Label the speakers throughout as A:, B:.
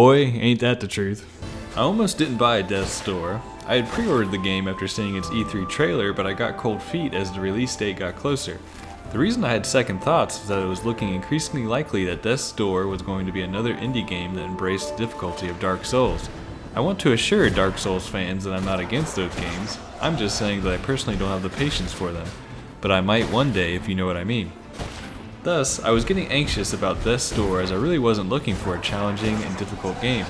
A: boy, ain't that the truth. I almost didn't buy Death's Door. I had pre-ordered the game after seeing its E3 trailer, but I got cold feet as the release date got closer. The reason I had second thoughts was that it was looking increasingly likely that Death's Door was going to be another indie game that embraced the difficulty of Dark Souls. I want to assure Dark Souls fans that I'm not against those games. I'm just saying that I personally don't have the patience for them. But I might one day, if you know what I mean. Thus, I was getting anxious about Death's Door as I really wasn't looking for a challenging and difficult game.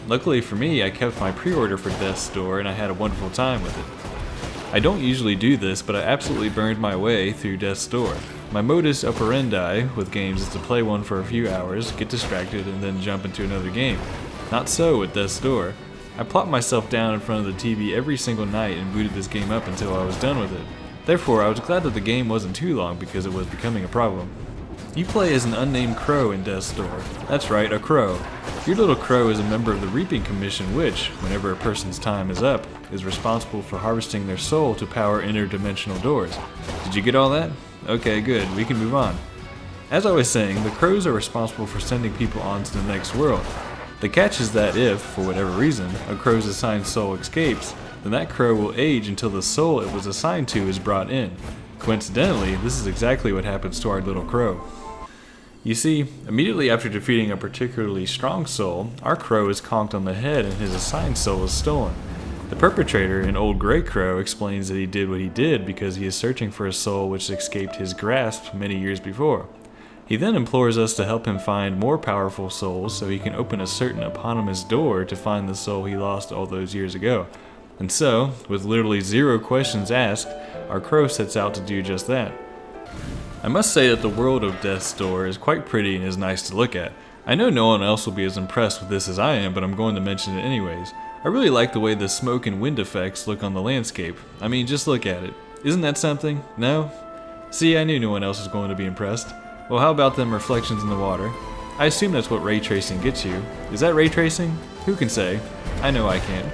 A: Luckily for me, I kept my pre-order for Death's Door and I had a wonderful time with it. I don't usually do this, but I absolutely burned my way through Death's Door. My modus operandi with games is to play one for a few hours, get distracted, and then jump into another game. Not so with Death's Door. I plopped myself down in front of the TV every single night and booted this game up until I was done with it. Therefore, I was glad that the game wasn't too long because it was becoming a problem. You play as an unnamed crow in Death's Door. That's right, a crow. Your little crow is a member of the Reaping Commission which, whenever a person's time is up, is responsible for harvesting their soul to power interdimensional doors. Did you get all that? Okay, good, we can move on. As I was saying, the crows are responsible for sending people on to the next world. The catch is that if, for whatever reason, a crow's assigned soul escapes, then that crow will age until the soul it was assigned to is brought in. Coincidentally, this is exactly what happens to our little crow. You see, immediately after defeating a particularly strong soul, our crow is conked on the head and his assigned soul is stolen. The perpetrator, an old gray crow, explains that he did what he did because he is searching for a soul which escaped his grasp many years before. He then implores us to help him find more powerful souls so he can open a certain eponymous door to find the soul he lost all those years ago. And so, with literally zero questions asked, our crow sets out to do just that. I must say that the world of Death's Door is quite pretty and is nice to look at. I know no one else will be as impressed with this as I am, but I'm going to mention it anyways. I really like the way the smoke and wind effects look on the landscape. I mean, just look at it. Isn't that something? No? See, I knew no one else was going to be impressed. Well, how about them reflections in the water? I assume that's what ray tracing gets you. Is that ray tracing? Who can say? I know I can't.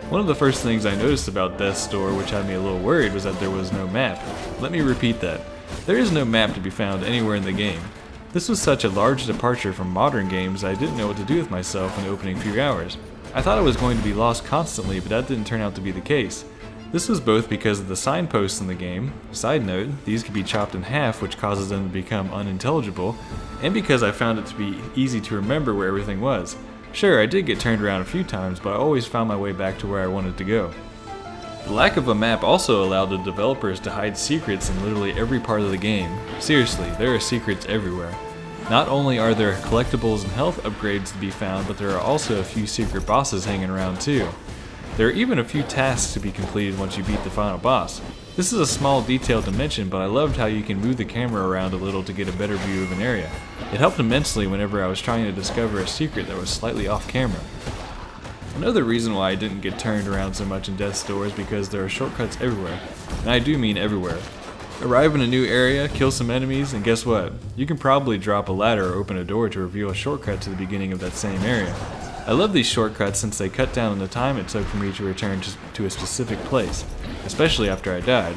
A: One of the first things I noticed about Death's Door, which had me a little worried, was that there was no map. Let me repeat that. There is no map to be found anywhere in the game. This was such a large departure from modern games I didn't know what to do with myself in the opening few hours. I thought I was going to be lost constantly, but that didn't turn out to be the case. This was both because of the signposts in the game, side note, these could be chopped in half which causes them to become unintelligible, and because I found it to be easy to remember where everything was. Sure, I did get turned around a few times, but I always found my way back to where I wanted to go. The lack of a map also allowed the developers to hide secrets in literally every part of the game. Seriously, there are secrets everywhere. Not only are there collectibles and health upgrades to be found, but there are also a few secret bosses hanging around too. There are even a few tasks to be completed once you beat the final boss. This is a small detail to mention, but I loved how you can move the camera around a little to get a better view of an area. It helped immensely whenever I was trying to discover a secret that was slightly off camera. Another reason why I didn't get turned around so much in Death's Door is because there are shortcuts everywhere. And I do mean everywhere. Arrive in a new area, kill some enemies, and guess what? You can probably drop a ladder or open a door to reveal a shortcut to the beginning of that same area. I love these shortcuts since they cut down on the time it took for me to return to a specific place, especially after I died.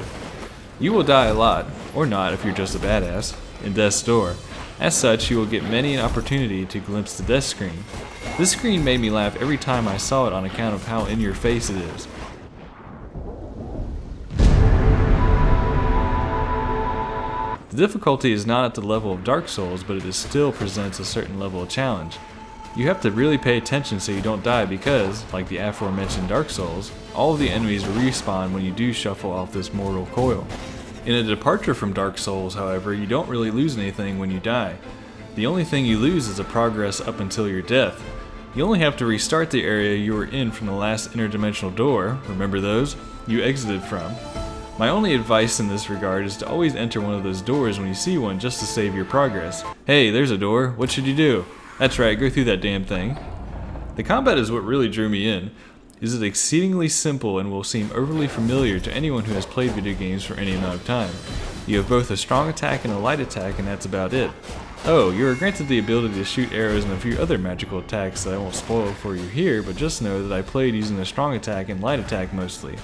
A: You will die a lot, or not if you're just a badass, in Death's Door. As such, you will get many an opportunity to glimpse the death screen. This screen made me laugh every time I saw it on account of how in your face it is. The difficulty is not at the level of Dark Souls, but it still presents a certain level of challenge. You have to really pay attention so you don't die because, like the aforementioned Dark Souls, all of the enemies respawn when you do shuffle off this mortal coil. In a departure from Dark Souls, however, you don't really lose anything when you die. The only thing you lose is a progress up until your death. You only have to restart the area you were in from the last interdimensional door, remember those, you exited from. My only advice in this regard is to always enter one of those doors when you see one just to save your progress. Hey, there's a door, what should you do? That's right, go through that damn thing. The combat is what really drew me in. It is exceedingly simple and will seem overly familiar to anyone who has played video games for any amount of time. You have both a strong attack and a light attack, and that's about it. Oh, you are granted the ability to shoot arrows and a few other magical attacks that I won't spoil for you here, but just know that I played using a strong attack and light attack mostly.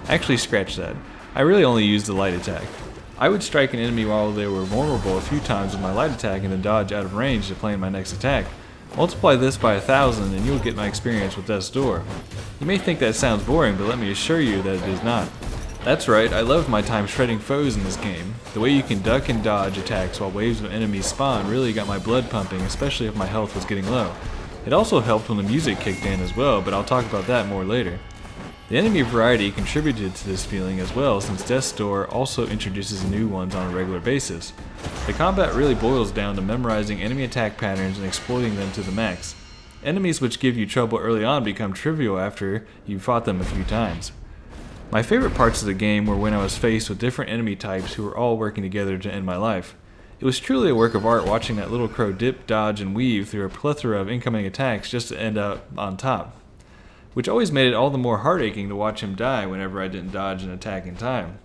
A: Actually, scratch that. I really only used the light attack. I would strike an enemy while they were vulnerable a few times with my light attack and then dodge out of range to plan my next attack. Multiply this by 1,000 and you'll get my experience with Death's Door. You may think that sounds boring, but let me assure you that it is not. That's right, I loved my time shredding foes in this game. The way you can duck and dodge attacks while waves of enemies spawn really got my blood pumping, especially if my health was getting low. It also helped when the music kicked in as well, but I'll talk about that more later. The enemy variety contributed to this feeling as well, since Death's Door also introduces new ones on a regular basis. The combat really boils down to memorizing enemy attack patterns and exploiting them to the max. Enemies which give you trouble early on become trivial after you've fought them a few times. My favorite parts of the game were when I was faced with different enemy types who were all working together to end my life. It was truly a work of art watching that little crow dip, dodge, and weave through a plethora of incoming attacks just to end up on top, which always made it all the more heartaching to watch him die whenever I didn't dodge an attack in time.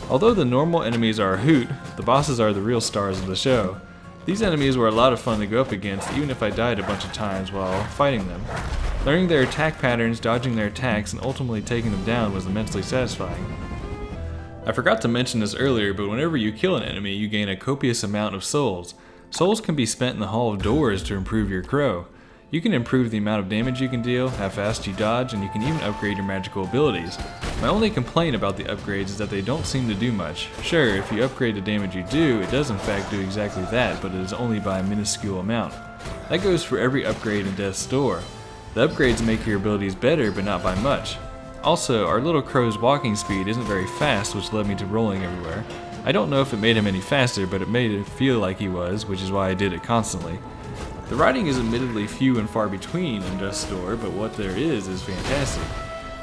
A: Although the normal enemies are a hoot, the bosses are the real stars of the show. These enemies were a lot of fun to go up against, even if I died a bunch of times while fighting them. Learning their attack patterns, dodging their attacks, and ultimately taking them down was immensely satisfying. I forgot to mention this earlier, but whenever you kill an enemy, you gain a copious amount of souls. Souls can be spent in the Hall of Doors to improve your crow. You can improve the amount of damage you can deal, how fast you dodge, and you can even upgrade your magical abilities. My only complaint about the upgrades is that they don't seem to do much. Sure, if you upgrade the damage you do, it does in fact do exactly that, but it is only by a minuscule amount. That goes for every upgrade in Death's Door. The upgrades make your abilities better, but not by much. Also, our little crow's walking speed isn't very fast, which led me to rolling everywhere. I don't know if it made him any faster, but it made it feel like he was, which is why I did it constantly. The writing is admittedly few and far between in Death's Door, but what there is fantastic.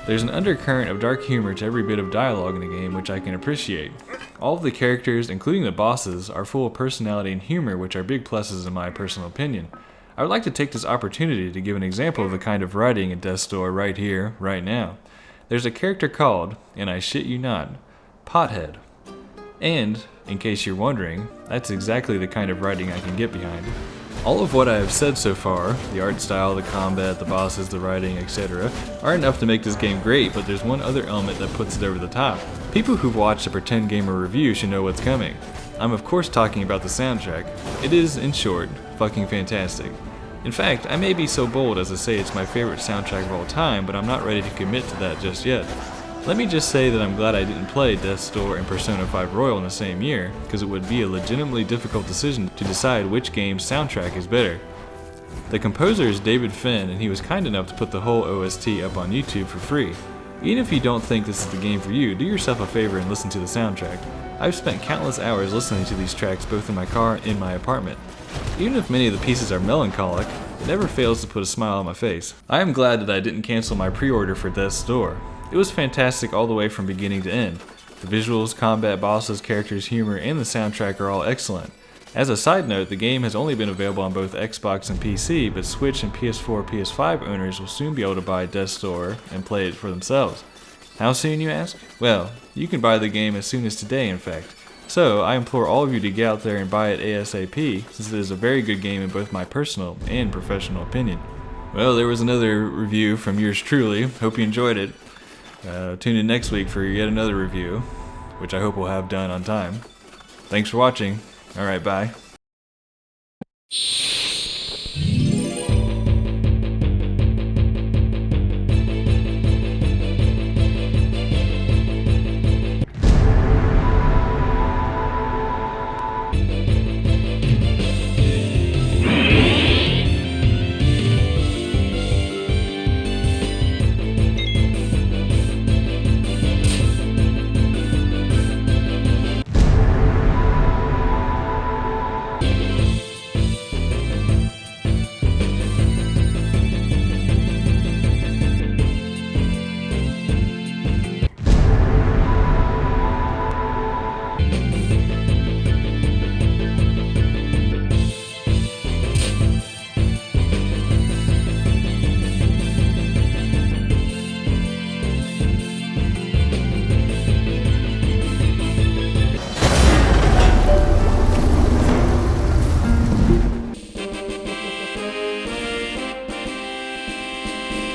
A: There's an undercurrent of dark humor to every bit of dialogue in the game, which I can appreciate. All of the characters, including the bosses, are full of personality and humor, which are big pluses in my personal opinion. I would like to take this opportunity to give an example of the kind of writing in Death's Door right here, right now. There's a character called, and I shit you not, Pothead. And, in case you're wondering, that's exactly the kind of writing I can get behind. All of what I have said so far, the art style, the combat, the bosses, the writing, etc., are enough to make this game great, but there's one other element that puts it over the top. People who've watched a Pretend Gamer review should know what's coming. I'm of course talking about the soundtrack. It is, in short, fucking fantastic. In fact, I may be so bold as to say it's my favorite soundtrack of all time, but I'm not ready to commit to that just yet. Let me just say that I'm glad I didn't play Death's Door and Persona 5 Royal in the same year, because it would be a legitimately difficult decision to decide which game's soundtrack is better. The composer is David Finn, and he was kind enough to put the whole OST up on YouTube for free. Even if you don't think this is the game for you, do yourself a favor and listen to the soundtrack. I've spent countless hours listening to these tracks both in my car and in my apartment. Even if many of the pieces are melancholic, it never fails to put a smile on my face. I am glad that I didn't cancel my pre-order for Death's Door. It was fantastic all the way from beginning to end. The visuals, combat, bosses, characters, humor, and the soundtrack are all excellent. As a side note, the game has only been available on both Xbox and PC, but Switch and PS4, PS5 owners will soon be able to buy Death's Door and play it for themselves. How soon, you ask? Well, you can buy the game as soon as today, in fact. So, I implore all of you to get out there and buy it ASAP, since it is a very good game in both my personal and professional opinion. Well, there was another review from yours truly. Hope you enjoyed it. Tune in next week for yet another review, which I hope we'll have done on time. Thanks for watching. Alright, bye.